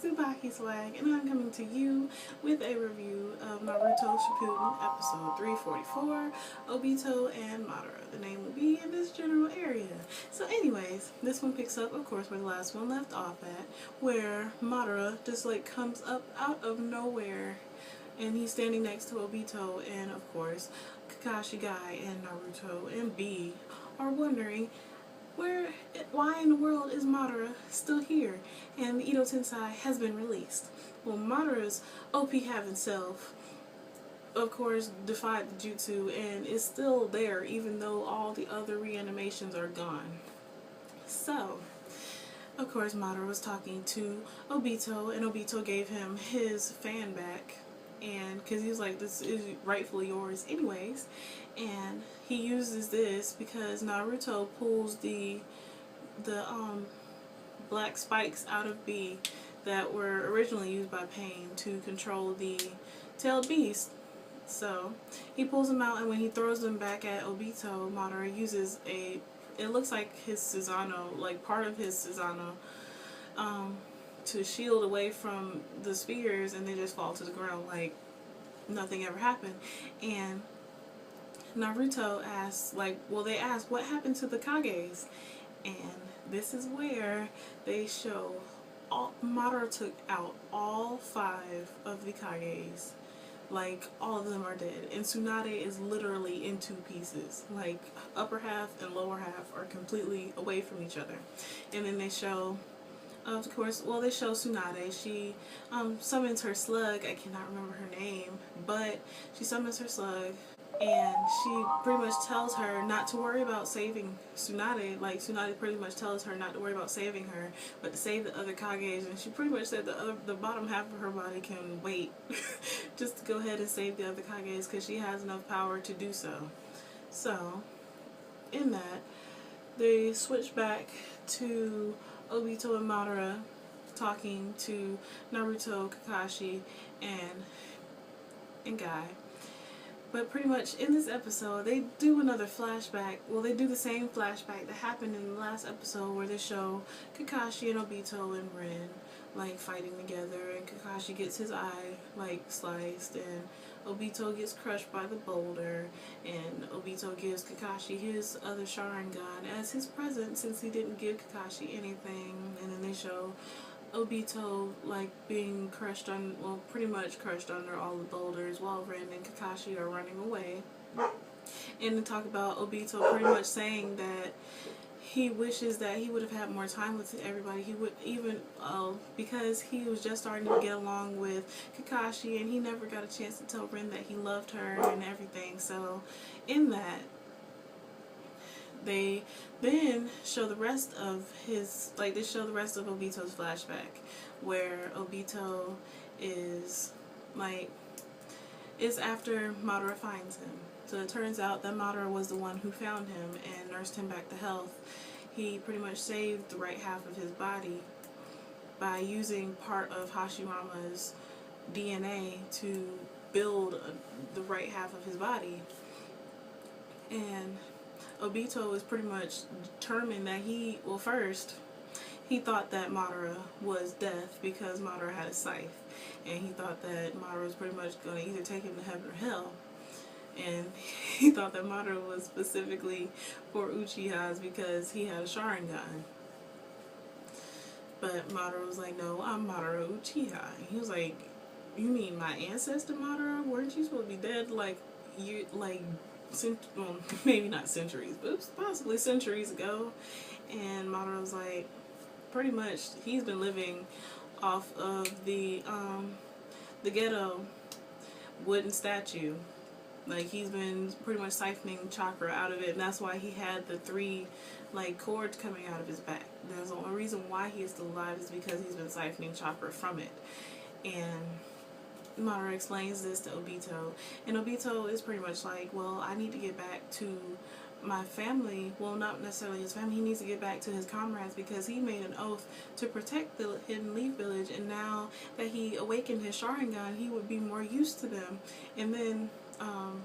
TsubakiSwagg, and I'm coming to you with a review of Naruto Shippuden episode 344, Obito and Madara. The name will be in this general area. So anyways, this one picks up, of course, where the last one left off at, where Madara just like comes up out of nowhere and he's standing next to Obito, and of course, Kakashi Guy and Naruto and B are wondering why in the world is Madara still here and the Ito Tensei has been released? Well, Madara's OP having self, of course, defied the jutsu and is still there even though all the other reanimations are gone. So, of course, Madara was talking to Obito, and Obito gave him his fan back, and because he was like, this is rightfully yours anyways, and he uses this because Naruto pulls the black spikes out of B that were originally used by Pain to control the tailed beast. So he pulls them out, and when he throws them back at Obito, Madara uses it looks like his Susanoo, like part of his Susanoo, to shield away from the spears, and they just fall to the ground like nothing ever happened. And Naruto asks, they ask, what happened to the Kages? And this is where they show Madara took out all 5 of the Kages. Like, all of them are dead. And Tsunade is literally in 2 pieces. Like, upper half and lower half are completely away from each other. And then they show, of course, they show Tsunade. She summons her slug. I cannot remember her name, but she summons her slug, and she pretty much tells her not to worry about saving Tsunade. Like, Tsunade pretty much tells her not to worry about saving her, but to save the other Kages. And she pretty much said the bottom half of her body can wait just to go ahead and save the other Kages because she has enough power to do so. So, in that, they switch back to Obito and Madara talking to Naruto, Kakashi, and Guy. But pretty much in this episode, they do another flashback. Well, they do the same flashback that happened in the last episode where they show Kakashi and Obito and Rin like fighting together, and Kakashi gets his eye like sliced, and Obito gets crushed by the boulder, and Obito gives Kakashi his other Sharingan as his present since he didn't give Kakashi anything. And then they show Obito like being crushed pretty much crushed under all the boulders while Rin and Kakashi are running away. And they talk about Obito pretty much saying that he wishes that he would have had more time with everybody. He would even, because he was just starting to get along with Kakashi, and he never got a chance to tell Rin that he loved her and everything. So in that, they then show the rest of Obito's flashback, where Obito is after Madara finds him. So it turns out that Madara was the one who found him and nursed him back to health. He pretty much saved the right half of his body by using part of Hashirama's DNA to build the right half of his body. And Obito is pretty much determined that first, he thought that Madara was death because Madara had a scythe. And he thought that Madara was pretty much going to either take him to heaven or hell. And he thought that Madara was specifically for Uchihas because he had a Sharingan. But Madara was like, no, I'm Madara Uchiha. And he was like, you mean my ancestor Madara? Weren't you supposed to be dead maybe not centuries, but it was possibly centuries ago? And Madara was like, pretty much he's been living off of the ghetto wooden statue. Like, he's been pretty much siphoning chakra out of it, and that's why he had the 3 cords coming out of his back. That's the only reason why he is still alive, is because he's been siphoning chakra from it. And Madara explains this to Obito, and Obito is pretty much like, well, I need to get back to my family. Well, not necessarily his family. He needs to get back to his comrades because he made an oath to protect the Hidden Leaf Village, and now that he awakened his Sharingan, he would be more used to them. And then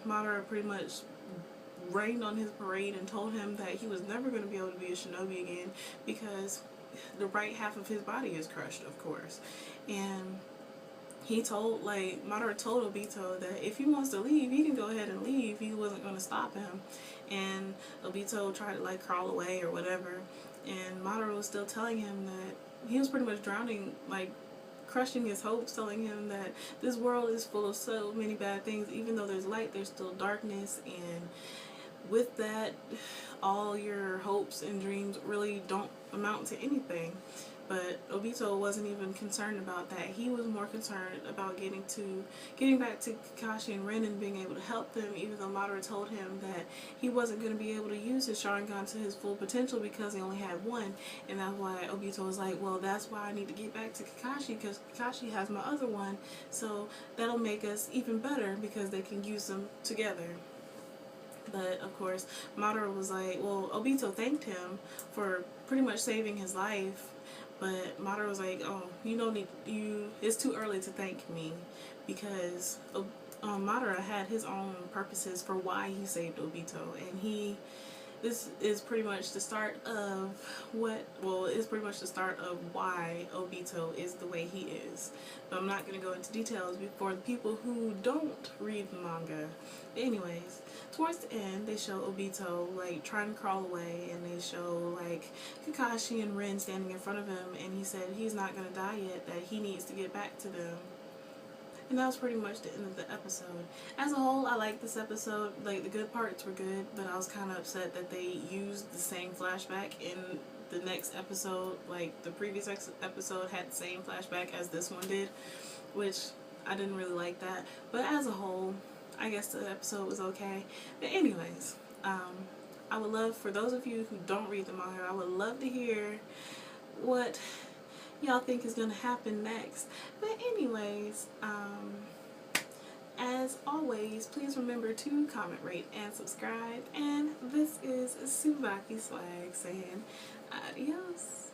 Madara pretty much rained on his parade and told him that he was never going to be able to be a shinobi again because the right half of his body is crushed, of course. And he told, like, Madara told Obito that if he wants to leave, he can go ahead and leave. He wasn't going to stop him. And Obito tried to, like, crawl away or whatever. And Madara was still telling him that he was pretty much drowning, like, crushing his hopes, telling him that this world is full of so many bad things. Even though there's light, there's still darkness. And with that, all your hopes and dreams really don't amount to anything. But Obito wasn't even concerned about that. He was more concerned about getting back to Kakashi and Rin and being able to help them, even though Madara told him that he wasn't going to be able to use his Sharingan to his full potential because he only had one. And that's why Obito was like, well, that's why I need to get back to Kakashi, because Kakashi has my other one, so that'll make us even better because they can use them together. But of course, Madara was like, well, Obito thanked him for pretty much saving his life. But Madara was like, oh, you don't need, it's too early to thank me, because Madara had his own purposes for why he saved Obito. And this is pretty much the start of it's pretty much the start of why Obito is the way he is. But I'm not going to go into details for the people who don't read the manga. But anyways, towards the end, they show Obito, like, trying to crawl away, and they show, like, Kakashi and Rin standing in front of him, and he said he's not going to die yet, that he needs to get back to them. And that was pretty much the end of the episode. As a whole, I liked this episode. Like, the good parts were good, but I was kind of upset that they used the same flashback in the next episode. Like, the previous episode had the same flashback as this one did, which I didn't really like that. But as a whole, I guess the episode was okay. But anyways, I would love, for those of you who don't read the manga, I would love to hear what y'all think is gonna happen next. But anyways, as always, please remember to comment, rate, and subscribe. And this is TsubakiSwagg saying adios.